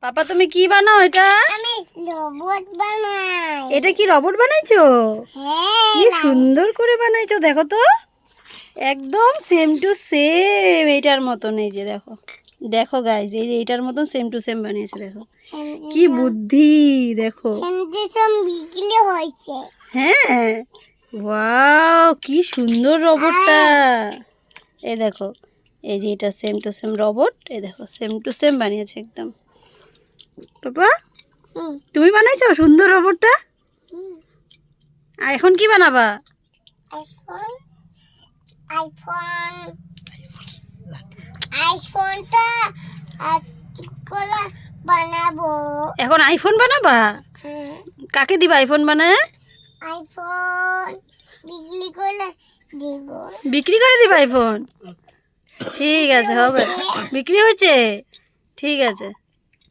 পাপা তুমি কি বানাও এটা? আমি রোবট বানাই। এটা কি রোবট বানাইছো? হ্যাঁ, কি সুন্দর করে বানাইছো, দেখো তো একদম সেম টু সেম এইটার মতন। এই যে দেখো, দেখো গাইজ, এই যে এইটার মতন সেম টু সেম বানিয়েছে, দেখো কি বুদ্ধি, দেখো। সেন্টিসম বিক্রি হয়েছে। হ্যাঁ, ওয়াও কি সুন্দর রোবটটা। এই দেখো, এই যে এটা সেম টু সেম রোবট, এই দেখো সেম টু সেম বানিয়েছে একদম। পাপা তুমি বানাইছো সুন্দর রোবটটা? আর এখন কি বানাবা? আইফোন আইফোন আইফোনটা করে বানাবো। এখন আইফোন বানাবা? কাকে দিবা আইফোন বানায়? আইফোন বিক্রি করে দিব। বিক্রি করে দিবা আইফোন? ঠিক আছে, হবে। বিক্রি হয়েছে? ঠিক আছে।